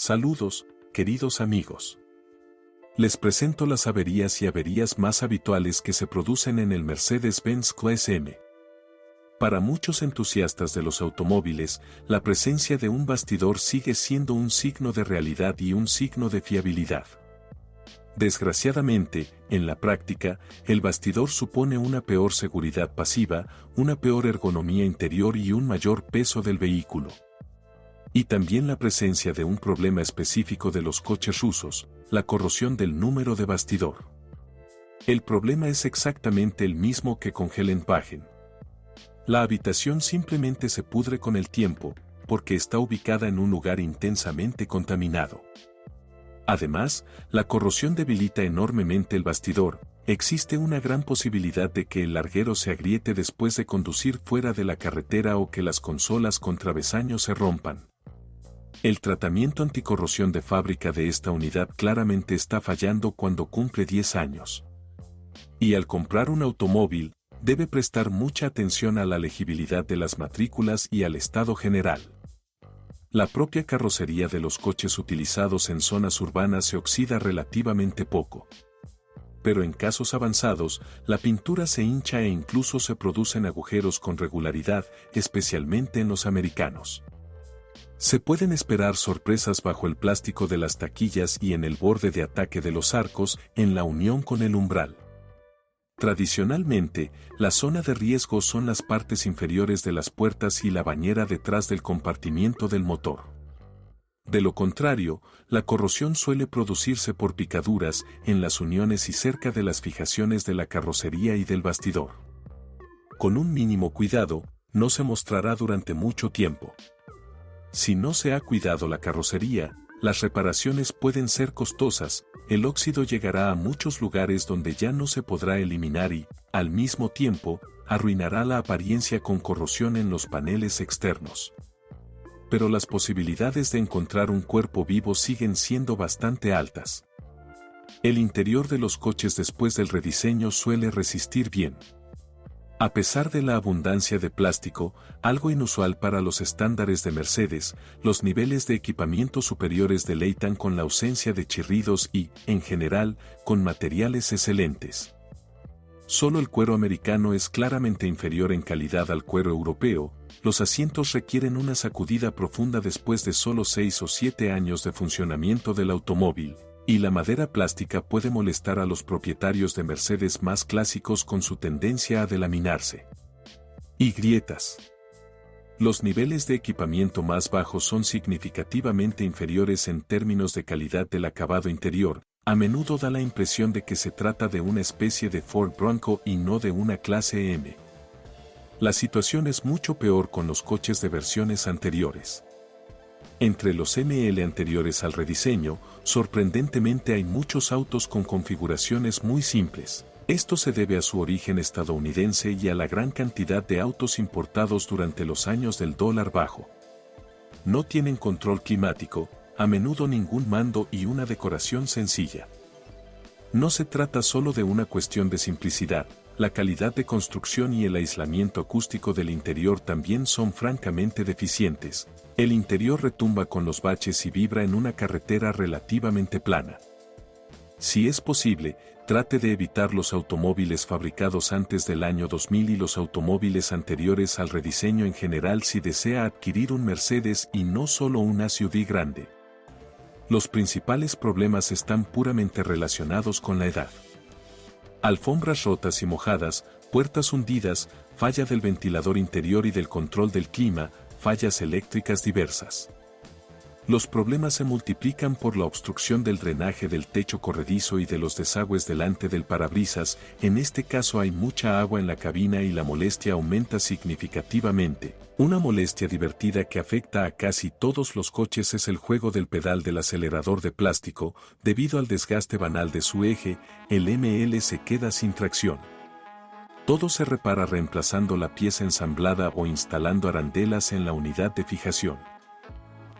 Saludos, queridos amigos. Les presento las averías y averías más habituales que se producen en el Mercedes-Benz Clase M. Para muchos entusiastas de los automóviles, la presencia de un bastidor sigue siendo un signo de realidad y un signo de fiabilidad. Desgraciadamente, en la práctica, el bastidor supone una peor seguridad pasiva, una peor ergonomía interior y un mayor peso del vehículo. Y también la presencia de un problema específico de los coches rusos, la corrosión del número de bastidor. El problema es exactamente el mismo que con Geländewagen. La habitación simplemente se pudre con el tiempo, porque está ubicada en un lugar intensamente contaminado. Además, la corrosión debilita enormemente el bastidor. Existe una gran posibilidad de que el larguero se agriete después de conducir fuera de la carretera o que las consolas con travesaños se rompan. El tratamiento anticorrosión de fábrica de esta unidad claramente está fallando cuando cumple 10 años. Y al comprar un automóvil, debe prestar mucha atención a la legibilidad de las matrículas y al estado general. La propia carrocería de los coches utilizados en zonas urbanas se oxida relativamente poco. Pero en casos avanzados, la pintura se hincha e incluso se producen agujeros con regularidad, especialmente en los americanos. Se pueden esperar sorpresas bajo el plástico de las taquillas y en el borde de ataque de los arcos, en la unión con el umbral. Tradicionalmente, la zona de riesgo son las partes inferiores de las puertas y la bañera detrás del compartimiento del motor. De lo contrario, la corrosión suele producirse por picaduras en las uniones y cerca de las fijaciones de la carrocería y del bastidor. Con un mínimo cuidado, no se mostrará durante mucho tiempo. Si no se ha cuidado la carrocería, las reparaciones pueden ser costosas, el óxido llegará a muchos lugares donde ya no se podrá eliminar y, al mismo tiempo, arruinará la apariencia con corrosión en los paneles externos. Pero las posibilidades de encontrar un cuerpo vivo siguen siendo bastante altas. El interior de los coches después del rediseño suele resistir bien. A pesar de la abundancia de plástico, algo inusual para los estándares de Mercedes, los niveles de equipamiento superiores deleitan con la ausencia de chirridos y, en general, con materiales excelentes. Solo el cuero americano es claramente inferior en calidad al cuero europeo, los asientos requieren una sacudida profunda después de solo 6 o 7 años de funcionamiento del automóvil. Y la madera plástica puede molestar a los propietarios de Mercedes más clásicos con su tendencia a delaminarse. Y grietas. Los niveles de equipamiento más bajos son significativamente inferiores en términos de calidad del acabado interior, a menudo da la impresión de que se trata de una especie de Ford Bronco y no de una clase M. La situación es mucho peor con los coches de versiones anteriores. Entre los ML anteriores al rediseño, sorprendentemente hay muchos autos con configuraciones muy simples. Esto se debe a su origen estadounidense y a la gran cantidad de autos importados durante los años del dólar bajo. No tienen control climático, a menudo ningún mando y una decoración sencilla. No se trata solo de una cuestión de simplicidad, la calidad de construcción y el aislamiento acústico del interior también son francamente deficientes. El interior retumba con los baches y vibra en una carretera relativamente plana. Si es posible, trate de evitar los automóviles fabricados antes del año 2000 y los automóviles anteriores al rediseño en general si desea adquirir un Mercedes y no solo un SUV grande. Los principales problemas están puramente relacionados con la edad. Alfombras rotas y mojadas, puertas hundidas, falla del ventilador interior y del control del clima, fallas eléctricas diversas. Los problemas se multiplican por la obstrucción del drenaje del techo corredizo y de los desagües delante del parabrisas, en este caso hay mucha agua en la cabina y la molestia aumenta significativamente. Una molestia divertida que afecta a casi todos los coches es el juego del pedal del acelerador de plástico, debido al desgaste banal de su eje, el ML se queda sin tracción. Todo se repara reemplazando la pieza ensamblada o instalando arandelas en la unidad de fijación.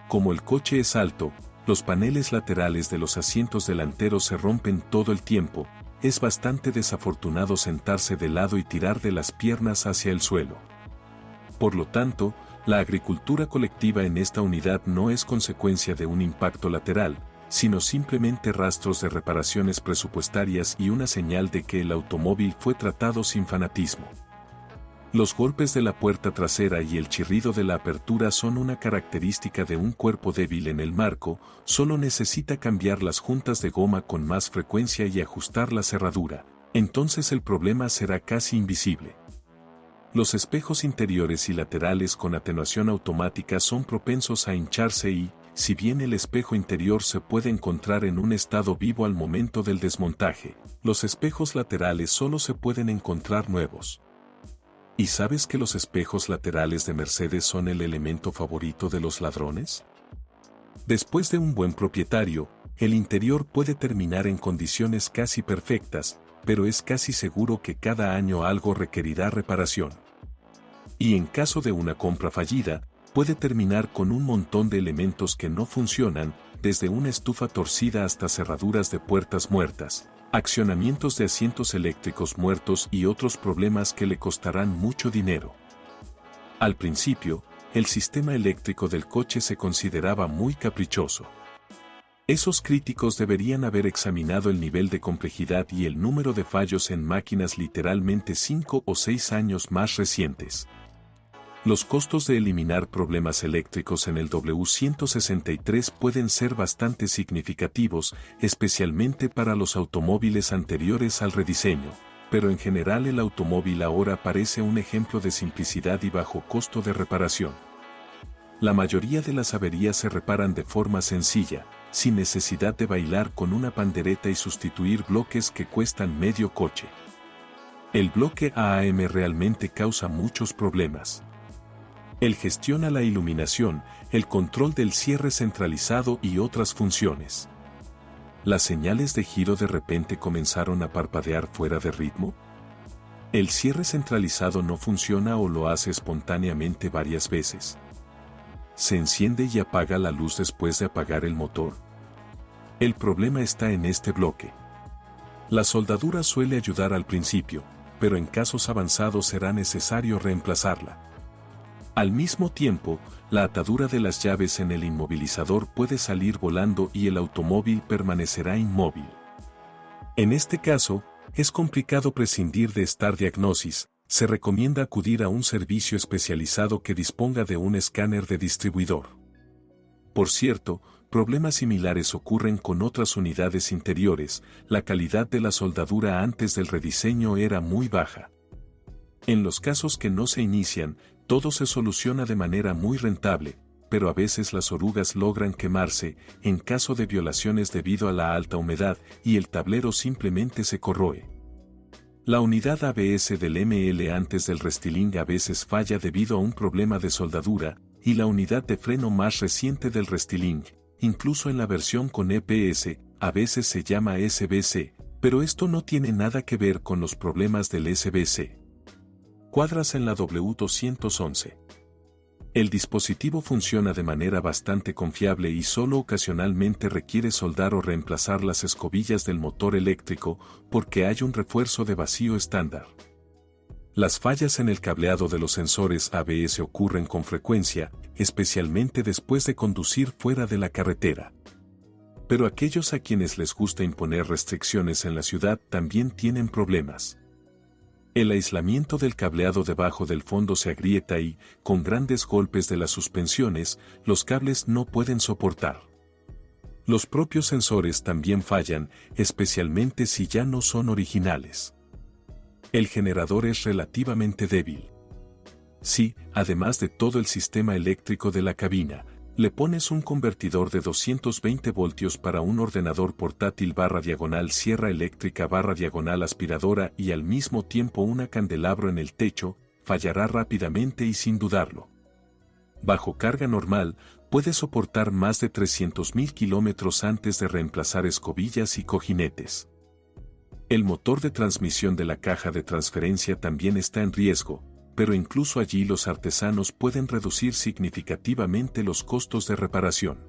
Como el coche es alto, los paneles laterales de los asientos delanteros se rompen todo el tiempo, es bastante desafortunado sentarse de lado y tirar de las piernas hacia el suelo. Por lo tanto, la agricultura colectiva en esta unidad no es consecuencia de un impacto lateral, sino simplemente rastros de reparaciones presupuestarias y una señal de que el automóvil fue tratado sin fanatismo. Los golpes de la puerta trasera y el chirrido de la apertura son una característica de un cuerpo débil en el marco, solo necesita cambiar las juntas de goma con más frecuencia y ajustar la cerradura, entonces el problema será casi invisible. Los espejos interiores y laterales con atenuación automática son propensos a hincharse y, si bien el espejo interior se puede encontrar en un estado vivo al momento del desmontaje, los espejos laterales solo se pueden encontrar nuevos. ¿Y sabes que los espejos laterales de Mercedes son el elemento favorito de los ladrones? Después de un buen propietario, el interior puede terminar en condiciones casi perfectas, pero es casi seguro que cada año algo requerirá reparación. Y en caso de una compra fallida, puede terminar con un montón de elementos que no funcionan, desde una estufa torcida hasta cerraduras de puertas muertas, accionamientos de asientos eléctricos muertos y otros problemas que le costarán mucho dinero. Al principio, el sistema eléctrico del coche se consideraba muy caprichoso. Esos críticos deberían haber examinado el nivel de complejidad y el número de fallos en máquinas literalmente 5 o 6 años más recientes. Los costos de eliminar problemas eléctricos en el W163 pueden ser bastante significativos, especialmente para los automóviles anteriores al rediseño, pero en general el automóvil ahora parece un ejemplo de simplicidad y bajo costo de reparación. La mayoría de las averías se reparan de forma sencilla, sin necesidad de bailar con una pandereta y sustituir bloques que cuestan medio coche. El bloque AAM realmente causa muchos problemas. Él gestiona la iluminación, el control del cierre centralizado y otras funciones. ¿Las señales de giro de repente comenzaron a parpadear fuera de ritmo? ¿El cierre centralizado no funciona o lo hace espontáneamente varias veces? ¿Se enciende y apaga la luz después de apagar el motor? El problema está en este bloque. La soldadura suele ayudar al principio, pero en casos avanzados será necesario reemplazarla. Al mismo tiempo, la atadura de las llaves en el inmovilizador puede salir volando y el automóvil permanecerá inmóvil. En este caso, es complicado prescindir de esta diagnosis, se recomienda acudir a un servicio especializado que disponga de un escáner de distribuidor. Por cierto, problemas similares ocurren con otras unidades interiores, la calidad de la soldadura antes del rediseño era muy baja. En los casos que no se inician, todo se soluciona de manera muy rentable, pero a veces las orugas logran quemarse en caso de violaciones debido a la alta humedad y el tablero simplemente se corroe. La unidad ABS del ML antes del restyling a veces falla debido a un problema de soldadura, y la unidad de freno más reciente del restyling, incluso en la versión con EPS, a veces se llama SBC, pero esto no tiene nada que ver con los problemas del SBC. Cuadras en la W211. El dispositivo funciona de manera bastante confiable y solo ocasionalmente requiere soldar o reemplazar las escobillas del motor eléctrico porque hay un refuerzo de vacío estándar. Las fallas en el cableado de los sensores ABS ocurren con frecuencia, especialmente después de conducir fuera de la carretera. Pero aquellos a quienes les gusta imponer restricciones en la ciudad también tienen problemas. El aislamiento del cableado debajo del fondo se agrieta y, con grandes golpes de las suspensiones, los cables no pueden soportar. Los propios sensores también fallan, especialmente si ya no son originales. El generador es relativamente débil. Si, además de todo el sistema eléctrico de la cabina, le pones un convertidor de 220 voltios para un ordenador portátil /diagonal sierra eléctrica /diagonal aspiradora y al mismo tiempo una candelabro en el techo, fallará rápidamente y sin dudarlo. Bajo carga normal, puede soportar más de 300.000 kilómetros antes de reemplazar escobillas y cojinetes. El motor de transmisión de la caja de transferencia también está en riesgo, pero incluso allí los artesanos pueden reducir significativamente los costos de reparación.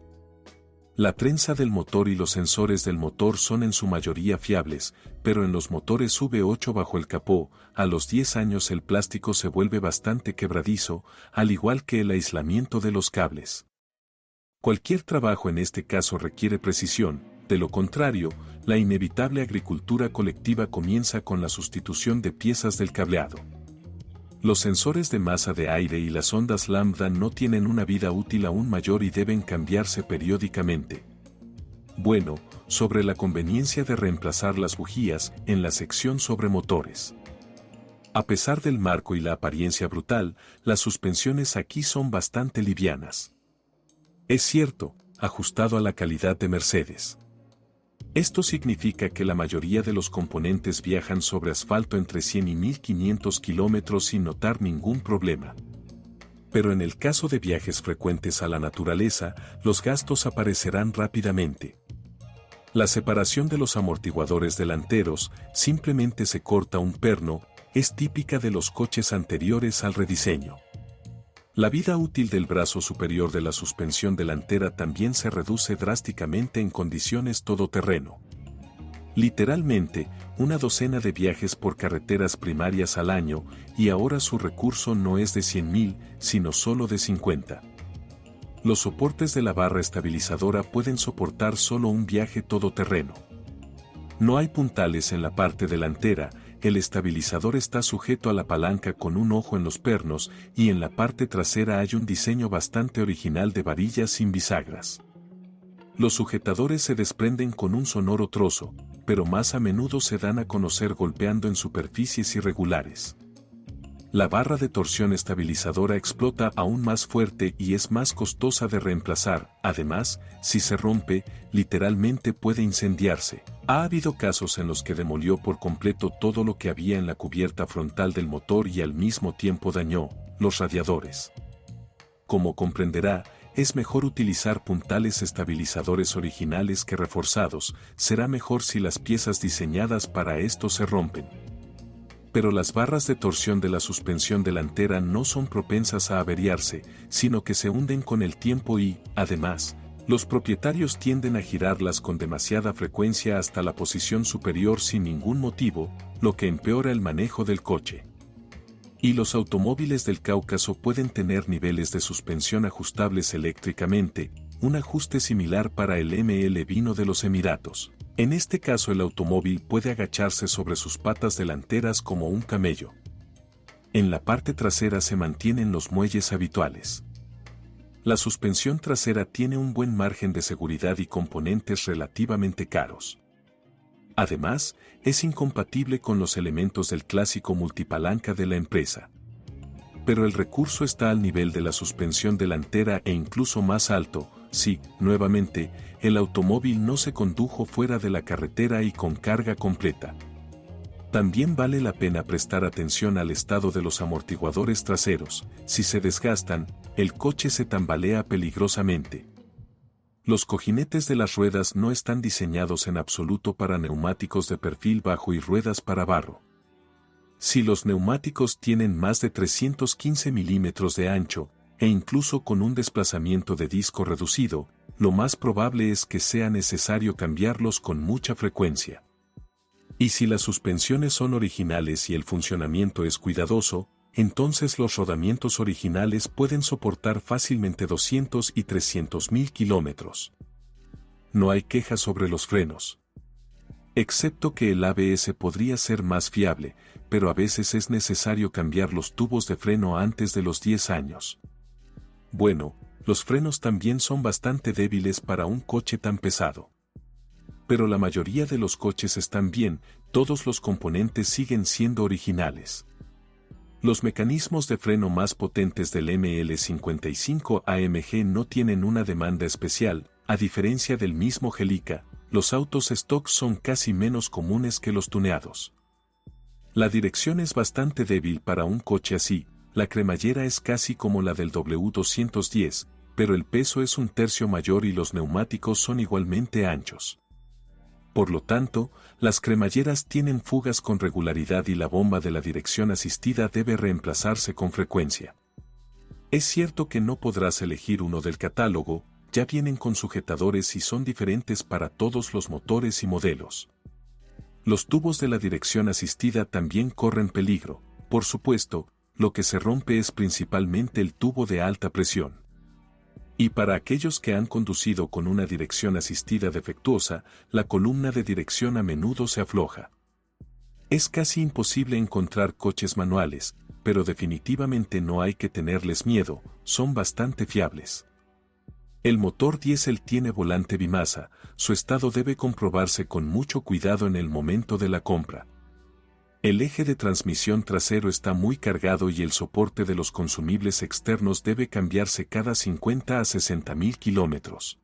La prensa del motor y los sensores del motor son en su mayoría fiables, pero en los motores V8 bajo el capó, a los 10 años el plástico se vuelve bastante quebradizo, al igual que el aislamiento de los cables. Cualquier trabajo en este caso requiere precisión, de lo contrario, la inevitable agricultura colectiva comienza con la sustitución de piezas del cableado. Los sensores de masa de aire y las ondas lambda no tienen una vida útil aún mayor y deben cambiarse periódicamente. Bueno, sobre la conveniencia de reemplazar las bujías en la sección sobre motores. A pesar del marco y la apariencia brutal, las suspensiones aquí son bastante livianas. Es cierto, ajustado a la calidad de Mercedes. Esto significa que la mayoría de los componentes viajan sobre asfalto entre 100 y 1500 kilómetros sin notar ningún problema. Pero en el caso de viajes frecuentes a la naturaleza, los gastos aparecerán rápidamente. La separación de los amortiguadores delanteros, simplemente se corta un perno, es típica de los coches anteriores al rediseño. La vida útil del brazo superior de la suspensión delantera también se reduce drásticamente en condiciones todoterreno. Literalmente, una docena de viajes por carreteras primarias al año, y ahora su recurso no es de 100.000, sino solo de 50. Los soportes de la barra estabilizadora pueden soportar solo un viaje todoterreno. No hay puntales en la parte delantera, el estabilizador está sujeto a la palanca con un ojo en los pernos y en la parte trasera hay un diseño bastante original de varillas sin bisagras. Los sujetadores se desprenden con un sonoro trozo, pero más a menudo se dan a conocer golpeando en superficies irregulares. La barra de torsión estabilizadora explota aún más fuerte y es más costosa de reemplazar. Además, si se rompe, literalmente puede incendiarse. Ha habido casos en los que demolió por completo todo lo que había en la cubierta frontal del motor y al mismo tiempo dañó los radiadores. Como comprenderá, es mejor utilizar puntales estabilizadores originales que reforzados. Será mejor si las piezas diseñadas para esto se rompen. Pero las barras de torsión de la suspensión delantera no son propensas a averiarse, sino que se hunden con el tiempo y, además, los propietarios tienden a girarlas con demasiada frecuencia hasta la posición superior sin ningún motivo, lo que empeora el manejo del coche. Y los automóviles del Cáucaso pueden tener niveles de suspensión ajustables eléctricamente, un ajuste similar para el ML Vino de los Emiratos. En este caso el automóvil puede agacharse sobre sus patas delanteras como un camello. En la parte trasera se mantienen los muelles habituales. La suspensión trasera tiene un buen margen de seguridad y componentes relativamente caros. Además, es incompatible con los elementos del clásico multipalanca de la empresa. Pero el recurso está al nivel de la suspensión delantera e incluso más alto, si, nuevamente, el automóvil no se condujo fuera de la carretera y con carga completa. También vale la pena prestar atención al estado de los amortiguadores traseros. Si se desgastan, el coche se tambalea peligrosamente. Los cojinetes de las ruedas no están diseñados en absoluto para neumáticos de perfil bajo y ruedas para barro. Si los neumáticos tienen más de 315 milímetros de ancho, e incluso con un desplazamiento de disco reducido, lo más probable es que sea necesario cambiarlos con mucha frecuencia. Y si las suspensiones son originales y el funcionamiento es cuidadoso, entonces los rodamientos originales pueden soportar fácilmente 200 y 300.000 kilómetros. No hay quejas sobre los frenos. Excepto que el ABS podría ser más fiable, pero a veces es necesario cambiar los tubos de freno antes de los 10 años. Bueno, los frenos también son bastante débiles para un coche tan pesado. Pero la mayoría de los coches están bien, todos los componentes siguen siendo originales. Los mecanismos de freno más potentes del ML55 AMG no tienen una demanda especial, a diferencia del mismo Helica, los autos stock son casi menos comunes que los tuneados. La dirección es bastante débil para un coche así, la cremallera es casi como la del W210, pero el peso es un tercio mayor y los neumáticos son igualmente anchos. Por lo tanto, las cremalleras tienen fugas con regularidad y la bomba de la dirección asistida debe reemplazarse con frecuencia. Es cierto que no podrás elegir uno del catálogo, ya vienen con sujetadores y son diferentes para todos los motores y modelos. Los tubos de la dirección asistida también corren peligro. Por supuesto, lo que se rompe es principalmente el tubo de alta presión. Y para aquellos que han conducido con una dirección asistida defectuosa, la columna de dirección a menudo se afloja. Es casi imposible encontrar coches manuales, pero definitivamente no hay que tenerles miedo, son bastante fiables. El motor diésel tiene volante bimasa, su estado debe comprobarse con mucho cuidado en el momento de la compra. El eje de transmisión trasero está muy cargado y el soporte de los consumibles externos debe cambiarse cada 50 a 60.000 kilómetros.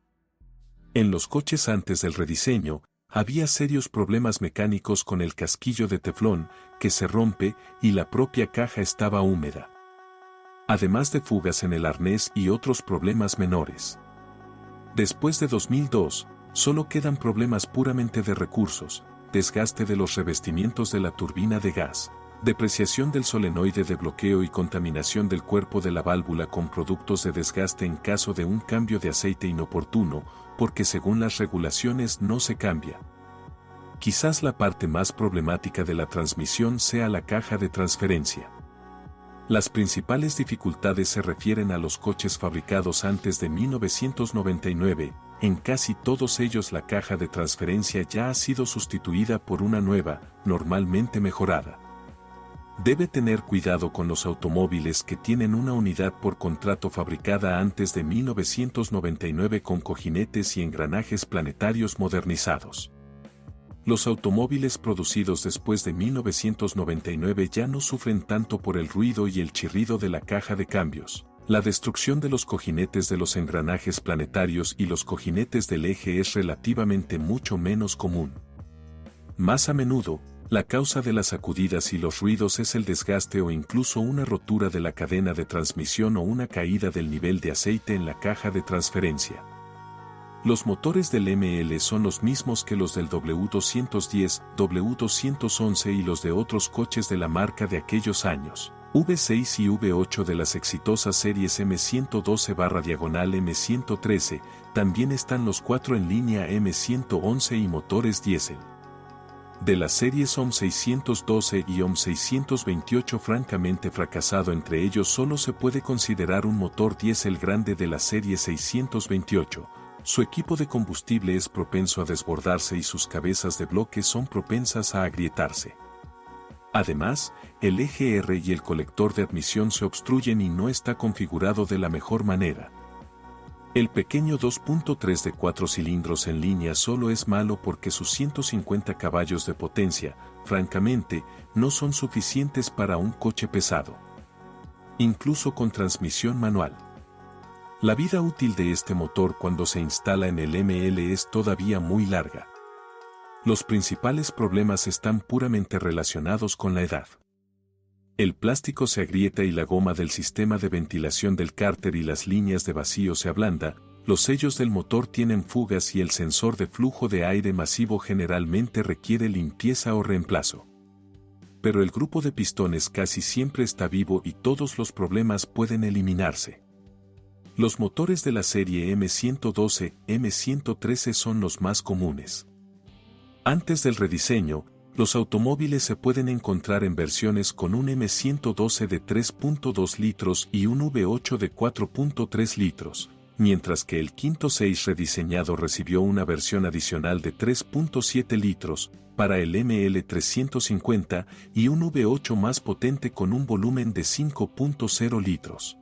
En los coches antes del rediseño, había serios problemas mecánicos con el casquillo de teflón, que se rompe y la propia caja estaba húmeda. Además de fugas en el arnés y otros problemas menores. Después de 2002, solo quedan problemas puramente de recursos, desgaste de los revestimientos de la turbina de gas, depreciación del solenoide de bloqueo y contaminación del cuerpo de la válvula con productos de desgaste en caso de un cambio de aceite inoportuno, porque según las regulaciones no se cambia. Quizás la parte más problemática de la transmisión sea la caja de transferencia. Las principales dificultades se refieren a los coches fabricados antes de 1999, en casi todos ellos la caja de transferencia ya ha sido sustituida por una nueva, normalmente mejorada. Debe tener cuidado con los automóviles que tienen una unidad por contrato fabricada antes de 1999 con cojinetes y engranajes planetarios modernizados. Los automóviles producidos después de 1999 ya no sufren tanto por el ruido y el chirrido de la caja de cambios. La destrucción de los cojinetes de los engranajes planetarios y los cojinetes del eje es relativamente mucho menos común. Más a menudo, la causa de las sacudidas y los ruidos es el desgaste o incluso una rotura de la cadena de transmisión o una caída del nivel de aceite en la caja de transferencia. Los motores del ML son los mismos que los del W210, W211 y los de otros coches de la marca de aquellos años, V6 y V8 de las exitosas series M112/M113, también están los 4 en línea M111 y motores diésel. De las series OM612 y OM628 francamente fracasado entre ellos solo se puede considerar un motor diésel grande de la serie 628. Su equipo de combustible es propenso a desbordarse y sus cabezas de bloque son propensas a agrietarse. Además, el eje R y el colector de admisión se obstruyen y no está configurado de la mejor manera. El pequeño 2.3 de 4 cilindros en línea solo es malo porque sus 150 caballos de potencia, francamente, no son suficientes para un coche pesado. Incluso con transmisión manual. La vida útil de este motor cuando se instala en el ML es todavía muy larga. Los principales problemas están puramente relacionados con la edad. El plástico se agrieta y la goma del sistema de ventilación del cárter y las líneas de vacío se ablanda, los sellos del motor tienen fugas y el sensor de flujo de aire masivo generalmente requiere limpieza o reemplazo. Pero el grupo de pistones casi siempre está vivo y todos los problemas pueden eliminarse. Los motores de la serie M112, M113 son los más comunes. Antes del rediseño, los automóviles se pueden encontrar en versiones con un M112 de 3.2 litros y un V8 de 4.3 litros, mientras que el Quinto 6 rediseñado recibió una versión adicional de 3.7 litros para el ML350 y un V8 más potente con un volumen de 5.0 litros.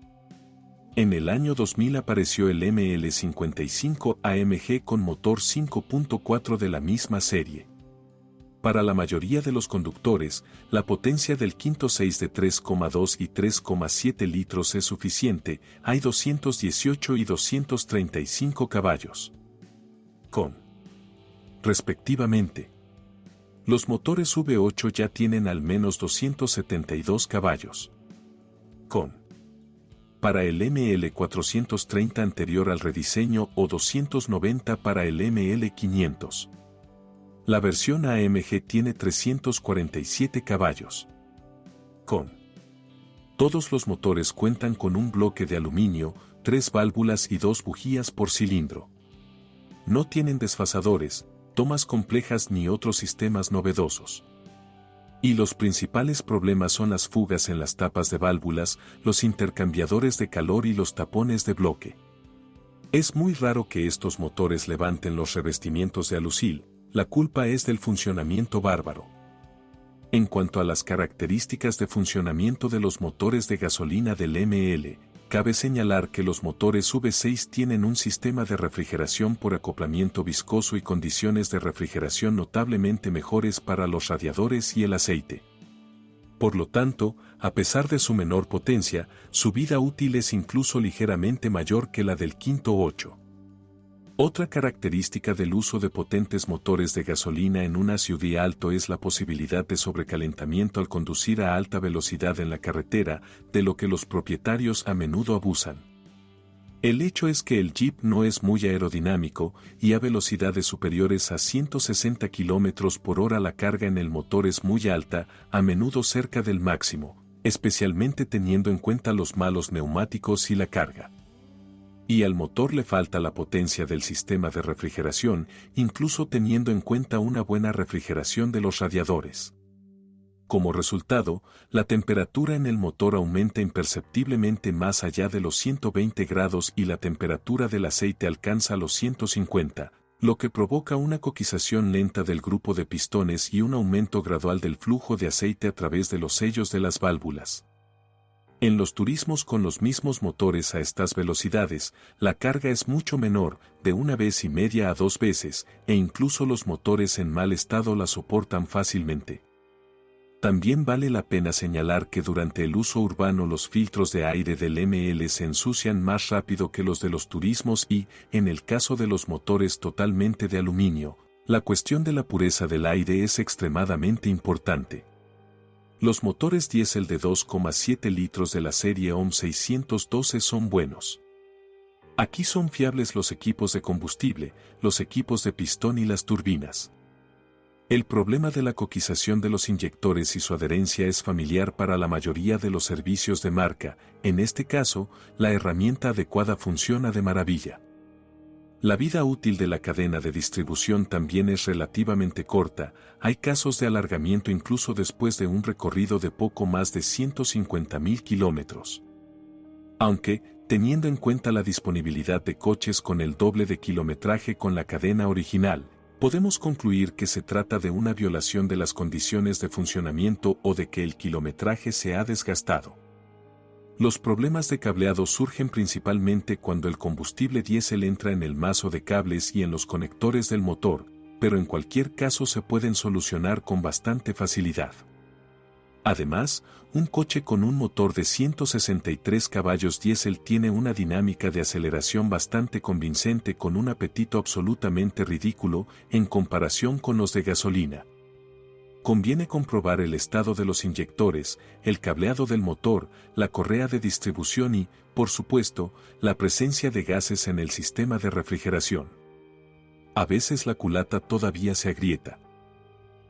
En el año 2000 apareció el ML55 AMG con motor 5.4 de la misma serie. Para la mayoría de los conductores, la potencia del Quinto 6 de 3,2 y 3,7 litros es suficiente, hay 218 y 235 caballos. Respectivamente. Los motores V8 ya tienen al menos 272 caballos. Para el ML430 anterior al rediseño o 290 para el ML500. La versión AMG tiene 347 caballos. Todos los motores cuentan con un bloque de aluminio, 3 válvulas y 2 bujías por cilindro. No tienen desfasadores, tomas complejas ni otros sistemas novedosos. Y los principales problemas son las fugas en las tapas de válvulas, los intercambiadores de calor y los tapones de bloque. Es muy raro que estos motores levanten los revestimientos de alusil, la culpa es del funcionamiento bárbaro. En cuanto a las características de funcionamiento de los motores de gasolina del ML, cabe señalar que los motores V6 tienen un sistema de refrigeración por acoplamiento viscoso y condiciones de refrigeración notablemente mejores para los radiadores y el aceite. Por lo tanto, a pesar de su menor potencia, su vida útil es incluso ligeramente mayor que la del quinto 8. Otra característica del uso de potentes motores de gasolina en un SUV alto es la posibilidad de sobrecalentamiento al conducir a alta velocidad en la carretera, de lo que los propietarios a menudo abusan. El hecho es que el Jeep no es muy aerodinámico y a velocidades superiores a 160 km por hora la carga en el motor es muy alta, a menudo cerca del máximo, especialmente teniendo en cuenta los malos neumáticos y la carga. Y al motor le falta la potencia del sistema de refrigeración, incluso teniendo en cuenta una buena refrigeración de los radiadores. Como resultado, la temperatura en el motor aumenta imperceptiblemente más allá de los 120 grados y la temperatura del aceite alcanza los 150, lo que provoca una coquización lenta del grupo de pistones y un aumento gradual del flujo de aceite a través de los sellos de las válvulas. En los turismos con los mismos motores a estas velocidades, la carga es mucho menor, de 1,5 veces a 2 veces, e incluso los motores en mal estado la soportan fácilmente. También vale la pena señalar que durante el uso urbano los filtros de aire del ML se ensucian más rápido que los de los turismos y, en el caso de los motores totalmente de aluminio, la cuestión de la pureza del aire es extremadamente importante. Los motores diésel de 2,7 litros de la serie OM 612 son buenos. Aquí son fiables los equipos de combustible, los equipos de pistón y las turbinas. El problema de la coquización de los inyectores y su adherencia es familiar para la mayoría de los servicios de marca, en este caso, la herramienta adecuada funciona de maravilla. La vida útil de la cadena de distribución también es relativamente corta, hay casos de alargamiento incluso después de un recorrido de poco más de 150.000 kilómetros. Aunque, teniendo en cuenta la disponibilidad de coches con el doble de kilometraje con la cadena original, podemos concluir que se trata de una violación de las condiciones de funcionamiento o de que el kilometraje se ha desgastado. Los problemas de cableado surgen principalmente cuando el combustible diésel entra en el mazo de cables y en los conectores del motor, pero en cualquier caso se pueden solucionar con bastante facilidad. Además, un coche con un motor de 163 caballos diésel tiene una dinámica de aceleración bastante convincente con un apetito absolutamente ridículo en comparación con los de gasolina. Conviene comprobar el estado de los inyectores, el cableado del motor, la correa de distribución y, por supuesto, la presencia de gases en el sistema de refrigeración. A veces la culata todavía se agrieta.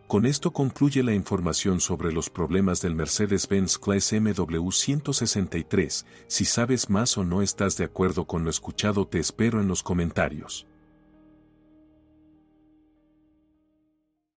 Con esto concluye la información sobre los problemas del Mercedes-Benz Clase MW 163. Si sabes más o no estás de acuerdo con lo escuchado, te espero en los comentarios.